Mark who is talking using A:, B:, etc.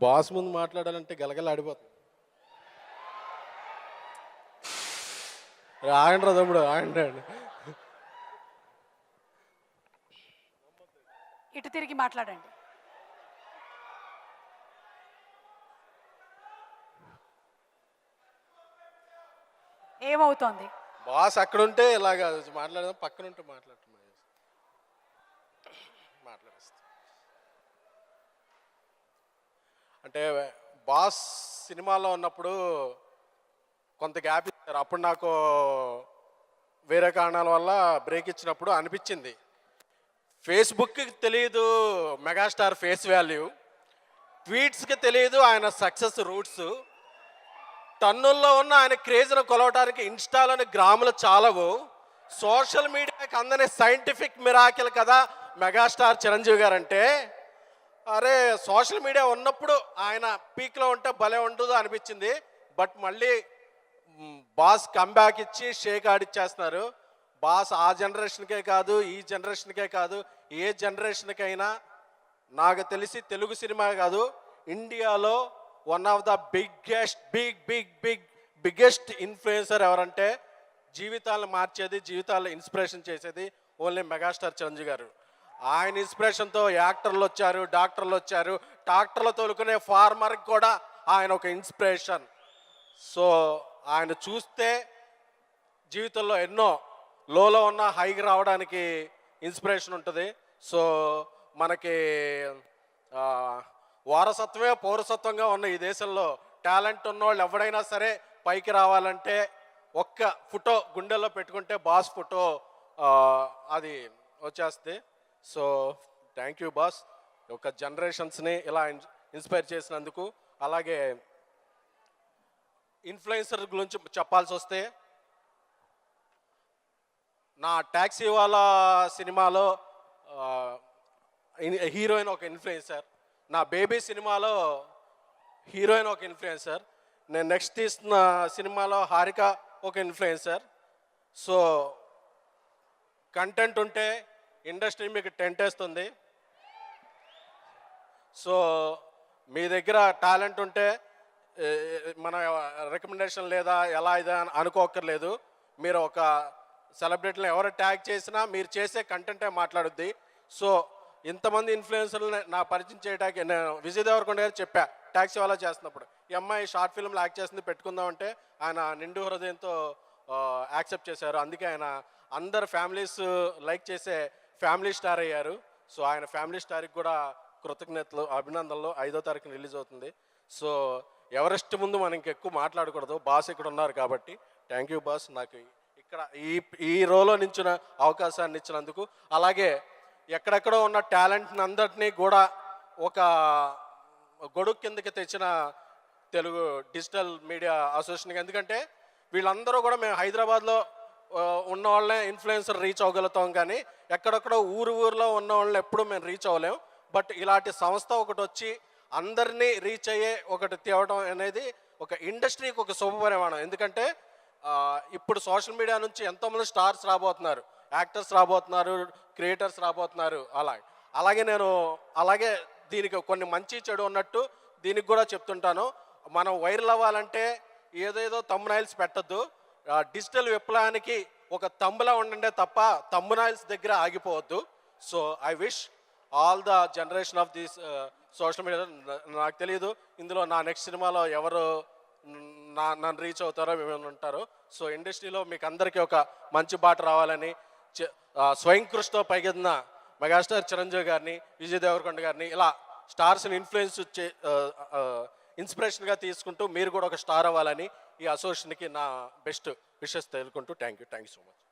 A: Boss ముందు మాట్లాడాలంటే గలగల ఆడిపోతుంది. ఆగండి రా తమ్ముడు, ఆగండి.
B: ఇటు తిరిగి మాట్లాడండి. ఏమవుతోంది?
A: బాస్ అక్కడుంటే ఇలాగా మాట్లాడదాం, పక్కనుంటే మాట్లాడుతున్నా మాట్లాడేస్తా. అంటే బాస్ సినిమాలో ఉన్నప్పుడు కొంత గ్యాప్ ఇచ్చారు. అప్పుడు నాకు వేరే కారణాల వల్ల బ్రేక్ ఇచ్చినప్పుడు అనిపించింది, ఫేస్బుక్కి తెలియదు మెగాస్టార్ ఫేస్ వాల్యూ, ట్వీట్స్కి తెలియదు ఆయన సక్సెస్ రూట్స్, టన్నుల్లో ఉన్న ఆయన క్రేజ్ను కొలవటానికి ఇన్స్టాలోని గ్రాములు చాలవు, సోషల్ మీడియాకి అందని సైంటిఫిక్ మిరాకిల్ కదా మెగాస్టార్ చిరంజీవి గారు అంటే. అరే, సోషల్ మీడియా ఉన్నప్పుడు ఆయన పీక్లో ఉంటే భలే ఉండదు అనిపించింది. బట్ మళ్ళీ బాస్ కంబ్యాక్ ఇచ్చి షేక్ ఆడిచ్చేస్తున్నారు. బాస్ ఆ జనరేషన్కే కాదు, ఈ జనరేషన్కే కాదు, ఏ జనరేషన్కైనా నాకు తెలిసి తెలుగు సినిమా కాదు, ఇండియాలో one of the biggest influencer ఎవరంటే, జీవితాలను మార్చేది, జీవితాలను ఇన్స్పిరేషన్ చేసేది ఓన్లీ మెగాస్టార్ చిరంజీవి గారు. ఆయన ఇన్స్పిరేషన్తో యాక్టర్లు వచ్చారు, డాక్టర్లు వచ్చారు, ట్రాక్టర్లు తోలుకునే ఫార్మర్కి కూడా ఆయన ఒక ఇన్స్పిరేషన్. సో ఆయన చూస్తే జీవితంలో ఎన్నో లోలో ఉన్న హైకి రావడానికి ఇన్స్పిరేషన్ ఉంటుంది. సో మనకి వారసత్వమే పౌరసత్వంగా ఉన్న ఈ దేశంలో టాలెంట్ ఉన్నవాళ్ళు ఎవడైనా సరే పైకి రావాలంటే ఒక్క ఫోటో గుండెల్లో పెట్టుకుంటే బాస్ ఫోటో అది వచ్చేస్తుంది. సో థ్యాంక్ యూ బాస్, ఒక జనరేషన్స్ని ఇలా ఇన్స్పైర్ చేసినందుకు. అలాగే ఇన్ఫ్లుయెన్సర్ గురించి చెప్పాల్సి వస్తే, నా ట్యాక్సీ వాళ్ళ సినిమాలో హీరోయిన్ ఒక ఇన్ఫ్లుయెన్సర్, నా బేబీ సినిమాలో హీరోయిన్ ఒక ఇన్ఫ్లుయెన్సర్, నేను నెక్స్ట్ తీస్తున్న సినిమాలో హారిక ఒక ఇన్ఫ్లుయెన్సర్. సో కంటెంట్ ఉంటే ఇండస్ట్రీ మీకు టెంట్ వేస్తుంది. సో మీ దగ్గర టాలెంట్ ఉంటే మన రికమెండేషన్ లేదా ఎలా ఇదా అనుకోక్కర్లేదు. మీరు ఒక సెలబ్రిటీలను ఎవరు ట్యాగ్ చేసినా మీరు చేసే కంటెంటే మాట్లాడుద్ది. సో ఇంతమంది ఇన్ఫ్లుయెన్సర్ని నా పరిచయం చేయడానికి నేను విజయ్ దేవరకొండ గారు చెప్పా, ట్యాక్సీ వాళ్ళ చేస్తున్నప్పుడు, ఈ అమ్మాయి షార్ట్ ఫిల్మ్లో యాక్ట్ చేస్తుంది పెట్టుకుందామంటే ఆయన నిండు హృదయంతో యాక్సెప్ట్ చేశారు. అందుకే ఆయన అందరు ఫ్యామిలీస్ లైక్ చేసే ఫ్యామిలీ స్టార్ అయ్యారు. సో ఆయన ఫ్యామిలీ స్టార్కి కూడా కృతజ్ఞతలు, అభినందనలు. 5వ తారీఖున రిలీజ్ అవుతుంది. సో ఎవరెస్ట్ ముందు మనం ఇంకెక్కువ మాట్లాడకూడదు, బాస్ ఇక్కడ ఉన్నారు కాబట్టి. థ్యాంక్ యూ బాస్, నాకు ఇక్కడ ఈ రోలో నించిన అవకాశాన్ని ఇచ్చినందుకు. అలాగే ఎక్కడెక్కడో ఉన్న టాలెంట్ని అందరినీ కూడా ఒక గొడుగు కిందకి తెచ్చిన తెలుగు డిజిటల్ మీడియా అసోసియేషన్. ఎందుకంటే వీళ్ళందరూ కూడా మేము హైదరాబాద్లో ఉన్న వాళ్ళనే ఇన్ఫ్లుయెన్సర్ రీచ్ అవ్వగలుగుతాం, కానీ ఎక్కడెక్కడో ఊరిలో ఉన్న వాళ్ళని ఎప్పుడూ మేము రీచ్ అవ్వలేము. బట్ ఇలాంటి సంస్థ ఒకటి వచ్చి అందరినీ రీచ్ అయ్యే ఒకటి తేవడం అనేది ఒక ఇండస్ట్రీకి ఒక శుభపరిమాణం. ఎందుకంటే ఇప్పుడు సోషల్ మీడియా నుంచి ఎంతోమంది స్టార్స్ రాబోతున్నారు, యాక్టర్స్ రాబోతున్నారు, క్రియేటర్స్ రాబోతున్నారు. అలాగే దీనికి కొన్ని మంచి చెడు ఉన్నట్టు దీనికి కూడా చెప్తుంటాను. మనం వైరల్ అవ్వాలంటే ఏదేదో తమ్మునైల్స్ పెట్టద్దు, డిజిటల్ విప్లవానికి ఒక తమ్ములా ఉండండే తప్ప తమ్మునైల్స్ దగ్గర ఆగిపోవద్దు. So I wish all the generation of this social media. నాకు తెలియదు ఇందులో నా నెక్స్ట్ సినిమాలో ఎవరు నన్ను రీచ్ అవుతారో మేము ఉంటారో. సో ఇండస్ట్రీలో మీకు అందరికీ ఒక మంచి బాట రావాలని, స్వయం కృషితో పైకెదిన మెగాస్టార్ చిరంజీవి గారిని, విజయ్ దేవరకొండ గారిని, ఇలా స్టార్స్ని ఇన్స్పిరేషన్గా తీసుకుంటూ మీరు కూడా ఒక స్టార్ అవ్వాలని ఈ అసోసియేషన్కి నా బెస్ట్ విషెస్ తెలుసుకుంటూ థ్యాంక్ యూ సో మచ్.